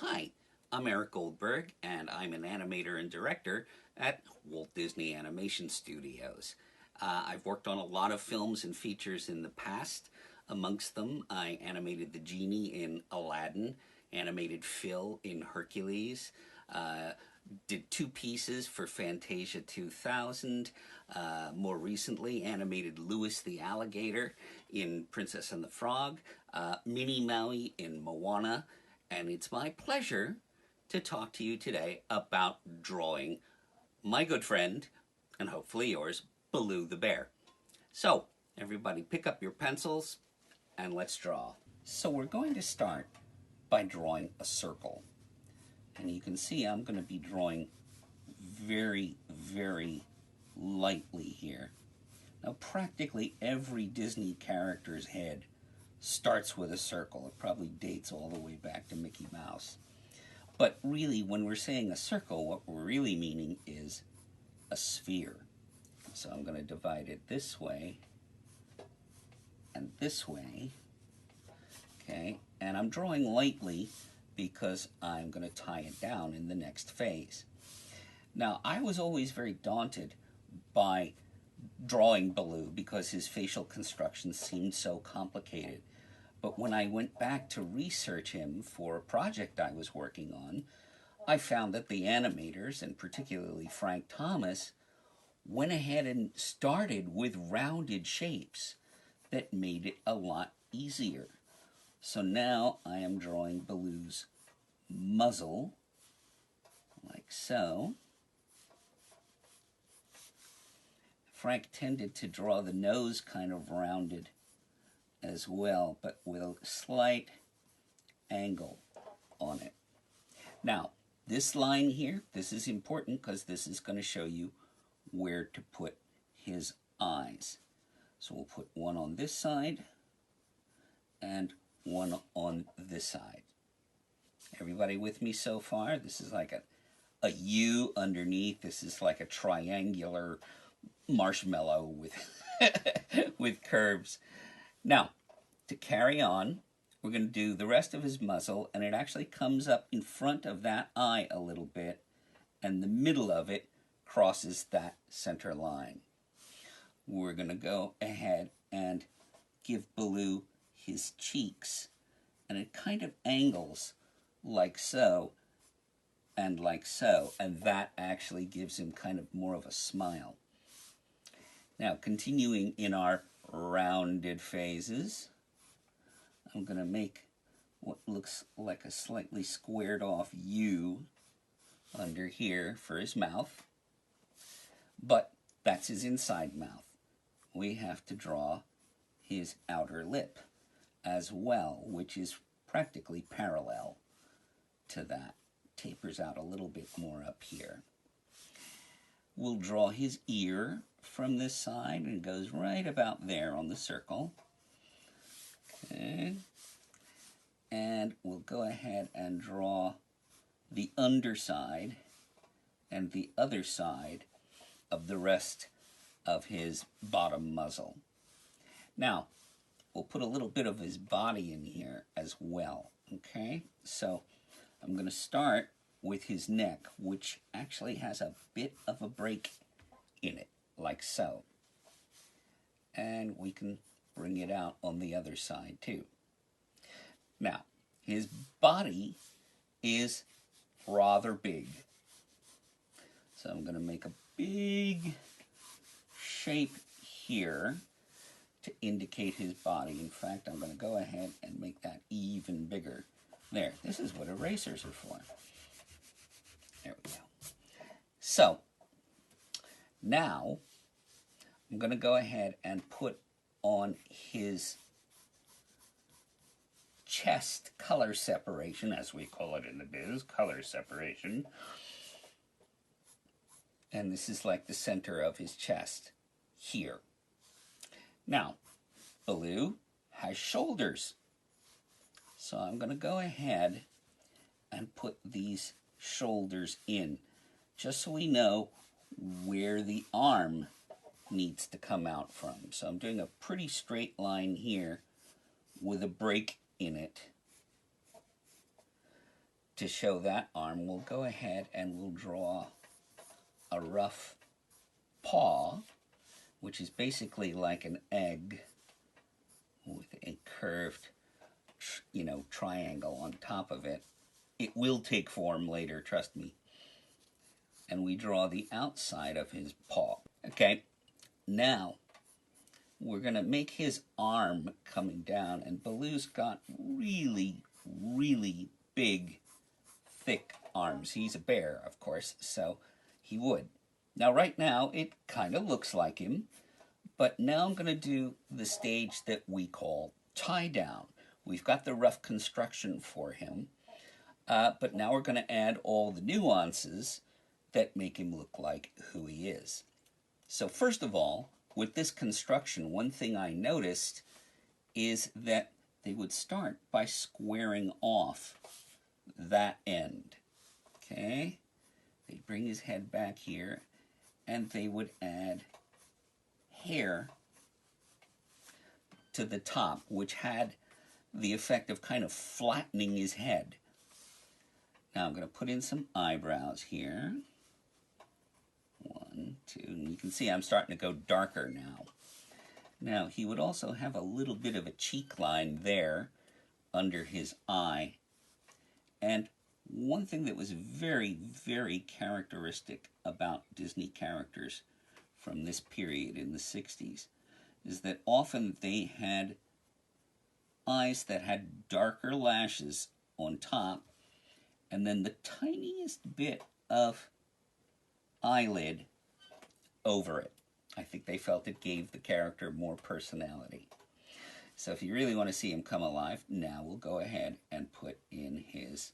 Hi, I'm Eric Goldberg, and I'm an animator and director at Walt Disney Animation Studios. I've worked on a lot of films and features in the past. Amongst them, I animated the genie in Aladdin, animated Phil in Hercules, did two pieces for Fantasia 2000. More recently, animated Louis the Alligator in Princess and the Frog, Minnie Maui in Moana, and it's my pleasure to talk to you today about drawing my good friend, and hopefully yours, Baloo the bear. So, everybody pick up your pencils and let's draw. So we're going to start by drawing a circle. And you can see I'm going to be drawing very, very lightly here. Now, practically every Disney character's head starts with a circle. It probably dates all the way back to Mickey Mouse. But really, when we're saying a circle, what we're really meaning is a sphere. So I'm going to divide it this way and this way. Okay, and I'm drawing lightly because I'm going to tie it down in the next phase. Now, I was always very daunted by drawing Baloo because his facial construction seemed so complicated. But when I went back to research him for a project I was working on, I found that the animators, and particularly Frank Thomas, went ahead and started with rounded shapes that made it a lot easier. So now I am drawing Baloo's muzzle, like so. Frank tended to draw the nose kind of rounded as well, but with a slight angle on it. Now, this line here, this is important because this is going to show you where to put his eyes. So we'll put one on this side and one on this side. Everybody with me so far? This is like a U underneath. This is like a triangular marshmallow with with curves. Now, to carry on, we're going to do the rest of his muzzle, and it actually comes up in front of that eye a little bit, and the middle of it crosses that center line. We're going to go ahead and give Baloo his cheeks, and it kind of angles like so, and that actually gives him kind of more of a smile. Now, continuing in our rounded phases, I'm going to make what looks like a slightly squared off U under here for his mouth, but that's his inside mouth. We have to draw his outer lip as well, which is practically parallel to that. Tapers out a little bit more up here. We'll draw his ear from this side, and it goes right about there on the circle. Okay. And we'll go ahead and draw the underside and the other side of the rest of his bottom muzzle. Now, we'll put a little bit of his body in here as well. Okay, so I'm going to start with his neck, which actually has a bit of a break in it, like so. And we can bring it out on the other side too. Now, his body is rather big. So I'm going to make a big shape here to indicate his body. In fact, I'm going to go ahead and make that even bigger. There, this is what erasers are for. There we go. So, now I'm going to go ahead and put on his chest color separation, as we call it in the biz, color separation. And this is like the center of his chest here. Now, Baloo has shoulders. So I'm going to go ahead and put these shoulders in, just so we know where the arm needs to come out from. So I'm doing a pretty straight line here with a break in it. to show that arm, we'll go ahead and we'll draw a rough paw, which is basically like an egg with a curved, triangle on top of it. It will take form later, trust me. And we draw the outside of his paw. Okay, now we're going to make his arm coming down, and Baloo's got really, really big, thick arms. He's a bear, of course, so he would. Now, right now, it kind of looks like him, but now I'm going to do the stage that we call tie down. We've got the rough construction for him, but now we're going to add all the nuances that make him look like who he is. So first of all, with this construction, one thing I noticed is that they would start by squaring off that end. Okay? They'd bring his head back here, and they would add hair to the top, which had the effect of kind of flattening his head. Now I'm going to put in some eyebrows here. 1, 2, and you can see I'm starting to go darker now. Now he would also have a little bit of a cheek line there under his eye. And one thing that was very, very characteristic about Disney characters from this period in the 60s is that often they had eyes that had darker lashes on top and then the tiniest bit of eyelid over it. I think they felt it gave the character more personality. So if you really want to see him come alive, now we'll go ahead and put in his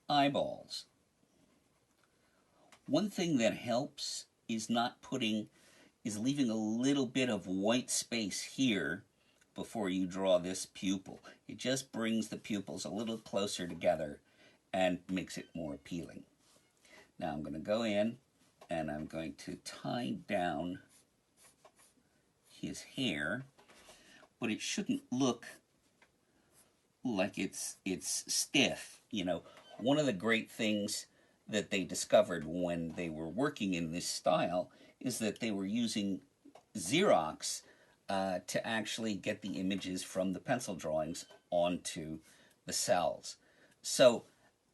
eyeballs. One thing that helps is leaving a little bit of white space here before you draw this pupil. It just brings the pupils a little closer together and makes it more appealing. Now I'm going to go in and I'm going to tie down his hair, but it shouldn't look like it's stiff. One of the great things that they discovered when they were working in this style is that they were using Xerox to actually get the images from the pencil drawings onto the cells. So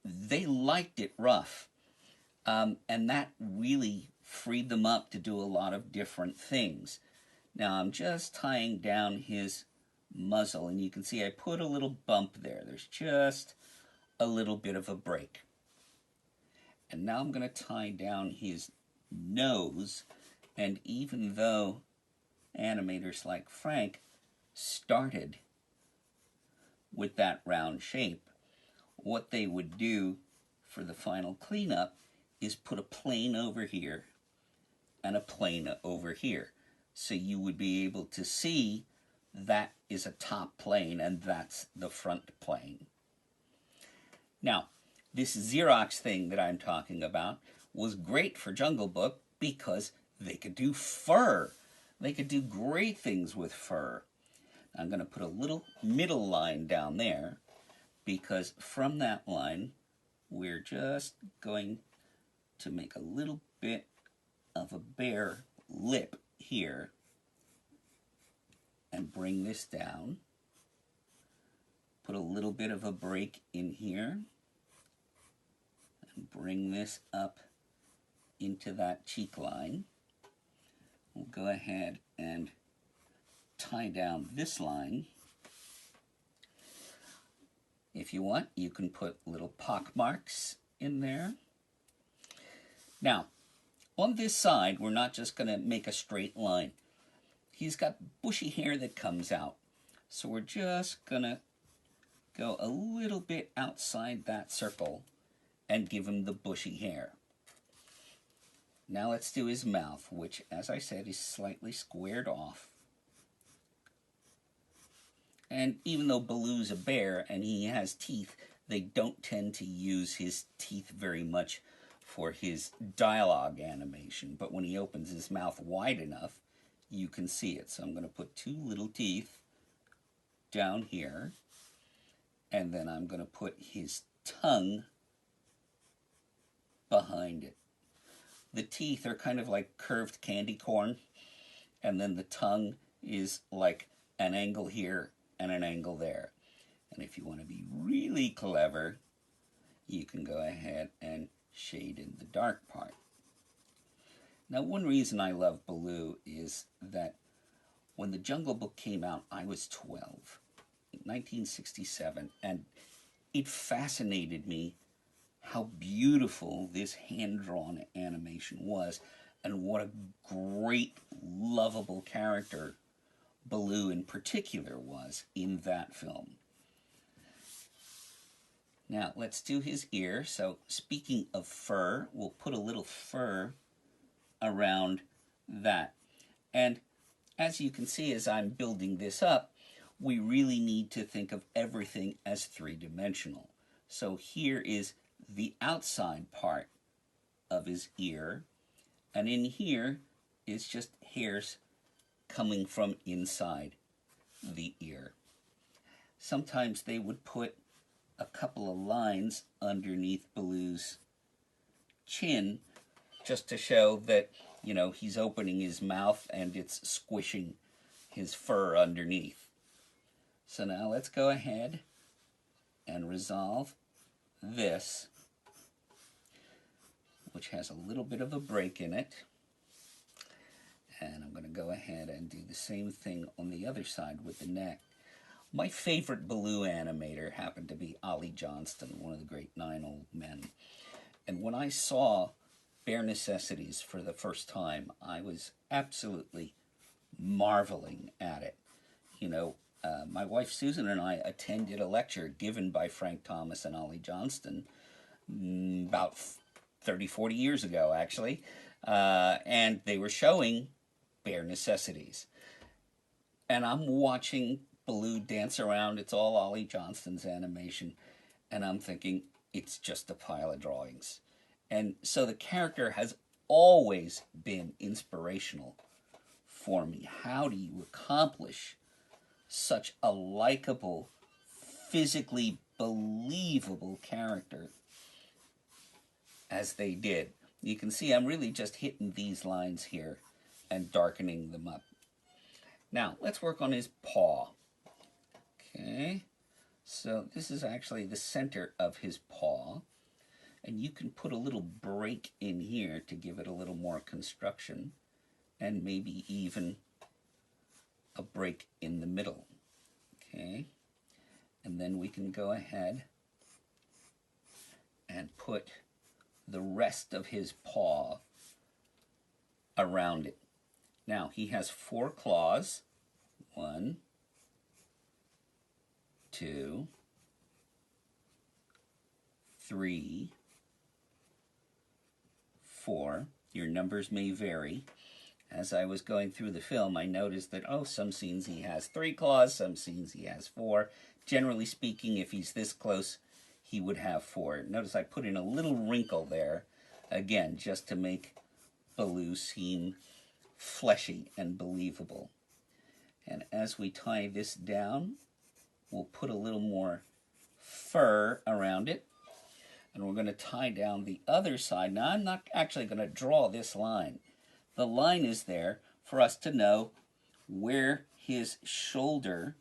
they liked it rough, and that really freed them up to do a lot of different things. Now I'm just tying down his muzzle, and you can see I put a little bump there. There's just a little bit of a break. And now I'm going to tie down his nose, and even though animators like Frank started with that round shape, what they would do for the final cleanup is put a plane over here and a plane over here. So you would be able to see that is a top plane and that's the front plane. Now, this Xerox thing that I'm talking about was great for Jungle Book because they could do fur. They could do great things with fur. I'm going to put a little middle line down there because from that line, we're just going to make a little bit of a bare lip here and bring this down. Put a little bit of a break in here and bring this up into that cheek line. We'll go ahead and tie down this line. If you want, you can put little pock marks in there. Now, on this side, we're not just going to make a straight line. He's got bushy hair that comes out. So we're just going to go a little bit outside that circle and give him the bushy hair. Now let's do his mouth, which, as I said, is slightly squared off. And even though Baloo's a bear and he has teeth, they don't tend to use his teeth very much for his dialogue animation. But when he opens his mouth wide enough, you can see it. So I'm going to put two little teeth down here. And then I'm going to put his tongue behind it. The teeth are kind of like curved candy corn, and then the tongue is like an angle here and an angle there. And if you want to be really clever, you can go ahead and shade in the dark part. Now, one reason I love Baloo is that when the Jungle Book came out, I was 12, 1967, and it fascinated me how beautiful this hand-drawn animation was, and what a great, lovable character Baloo in particular was in that film. Now, let's do his ear. So, speaking of fur, we'll put a little fur around that. And as you can see, as I'm building this up, we really need to think of everything as three-dimensional. So here is the outside part of his ear, and in here is just hairs coming from inside the ear. Sometimes they would put a couple of lines underneath Baloo's chin just to show that, you know, he's opening his mouth and it's squishing his fur underneath. So now let's go ahead and resolve this, which has a little bit of a break in it. And I'm going to go ahead and do the same thing on the other side with the neck. My favorite Baloo animator happened to be Ollie Johnston, one of the great Nine Old Men. And when I saw Bare Necessities for the first time, I was absolutely marveling at it. You know, my wife Susan and I attended a lecture given by Frank Thomas and Ollie Johnston about 30, 40 years ago, actually. And they were showing Bare Necessities. And I'm watching Baloo dance around. It's all Ollie Johnston's animation. And I'm thinking, it's just a pile of drawings. And so the character has always been inspirational for me. How do you accomplish such a likable, physically believable character as they did? You can see I'm really just hitting these lines here and darkening them up. Now, let's work on his paw. Okay, so this is actually the center of his paw. And you can put a little break in here to give it a little more construction, and maybe even a break in the middle. Okay, and then we can go ahead and put the rest of his paw around it. Now, he has 4 claws. 1, 2, 3, 4. Your numbers may vary. As I was going through the film, I noticed that, oh, some scenes he has 3 claws, some scenes he has 4. Generally speaking, if he's this close, he would have 4. Notice I put in a little wrinkle there, again, just to make Baloo seem fleshy and believable. And as we tie this down, we'll put a little more fur around it. And we're going to tie down the other side. Now, I'm not actually going to draw this line. The line is there for us to know where his shoulder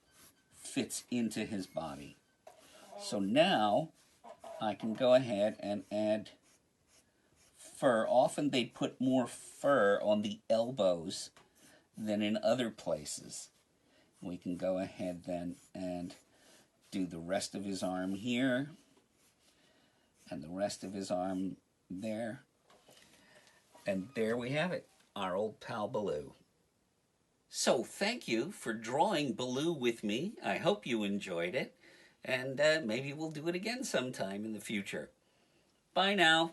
fits into his body. So now I can go ahead and add fur. Often they put more fur on the elbows than in other places. We can go ahead then and do the rest of his arm here and the rest of his arm there. And there we have it, our old pal Baloo. So thank you for drawing Baloo with me. I hope you enjoyed it, and maybe we'll do it again sometime in the future. Bye now.